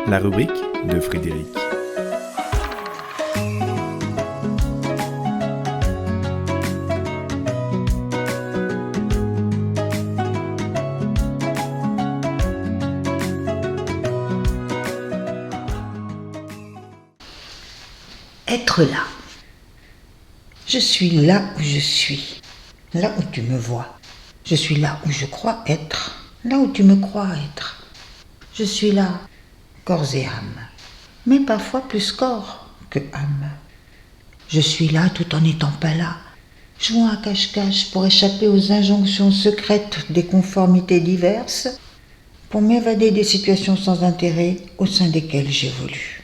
La rubrique de Frédéric. Être là. Je suis là où je suis, là où tu me vois. Je suis là où je crois être, là où tu me crois être. Je suis là, corps et âme, mais parfois plus corps que âme. Je suis là tout en n'étant pas là, jouant à cache-cache pour échapper aux injonctions secrètes des conformités diverses, pour m'évader des situations sans intérêt au sein desquelles j'évolue.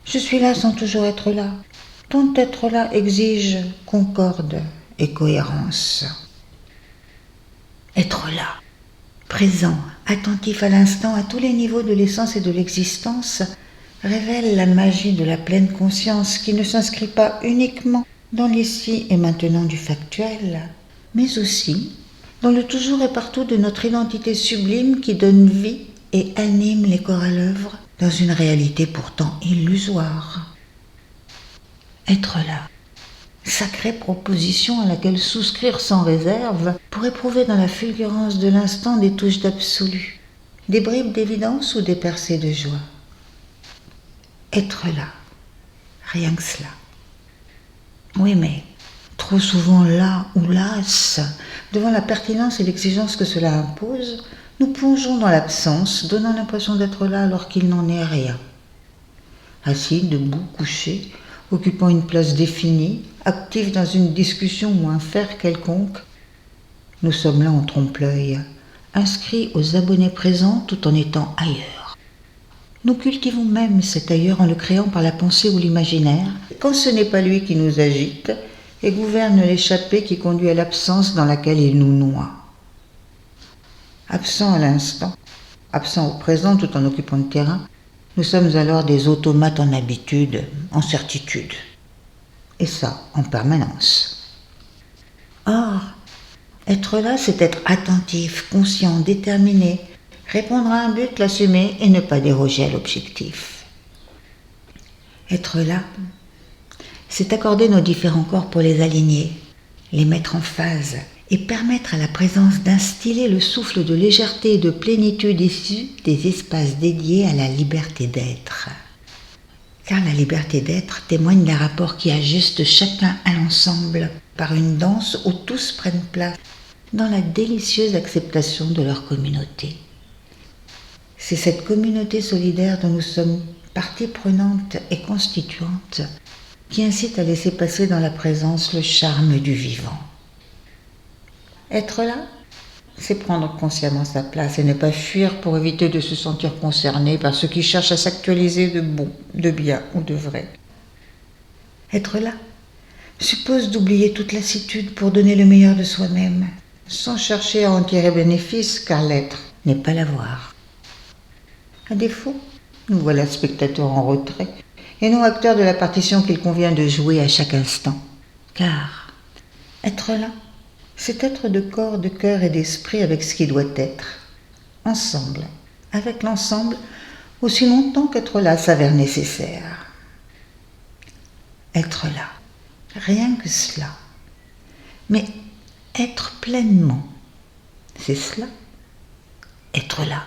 Je suis là sans toujours être là, tant être là exige concorde et cohérence. Être là, présent, attentif à l'instant, à tous les niveaux de l'essence et de l'existence, révèle la magie de la pleine conscience qui ne s'inscrit pas uniquement dans l'ici et maintenant du factuel, mais aussi dans le toujours et partout de notre identité sublime qui donne vie et anime les corps à l'œuvre dans une réalité pourtant illusoire. Être là, sacrée proposition à laquelle souscrire sans réserve pour éprouver dans la fulgurance de l'instant des touches d'absolu, des bribes d'évidence ou des percées de joie. Être là, rien que cela. Oui, mais trop souvent là ou las, devant la pertinence et l'exigence que cela impose, nous plongeons dans l'absence, donnant l'impression d'être là alors qu'il n'en est rien. Assis, debout, couché, occupant une place définie, actifs dans une discussion ou un faire quelconque, nous sommes là en trompe-l'œil, inscrits aux abonnés présents tout en étant ailleurs. Nous cultivons même cet ailleurs en le créant par la pensée ou l'imaginaire, quand ce n'est pas lui qui nous agite et gouverne l'échappée qui conduit à l'absence dans laquelle il nous noie. Absents à l'instant, absents au présent tout en occupant le terrain, nous sommes alors des automates en habitude, en certitude. Et ça, en permanence. Or, être là, c'est être attentif, conscient, déterminé, répondre à un but, l'assumer et ne pas déroger à l'objectif. Être là, c'est accorder nos différents corps pour les aligner, les mettre en phase et permettre à la présence d'instiller le souffle de légèreté et de plénitude issu des espaces dédiés à la liberté d'être. Car la liberté d'être témoigne d'un rapport qui ajuste chacun à l'ensemble par une danse où tous prennent place dans la délicieuse acceptation de leur communauté. C'est cette communauté solidaire dont nous sommes partie prenante et constituante qui incite à laisser passer dans la présence le charme du vivant. Être là, c'est prendre consciemment sa place et ne pas fuir pour éviter de se sentir concerné par ceux qui cherchent à s'actualiser de bon, de bien ou de vrai. Être là suppose d'oublier toute lassitude pour donner le meilleur de soi-même, sans chercher à en tirer bénéfice, car l'être n'est pas l'avoir. À défaut, nous voilà spectateurs en retrait, et non acteurs de la partition qu'il convient de jouer à chaque instant. Car être là, c'est être de corps, de cœur et d'esprit avec ce qui doit être, ensemble, avec l'ensemble, aussi longtemps qu'être là s'avère nécessaire. Être là, rien que cela. Mais être pleinement, c'est cela, être là.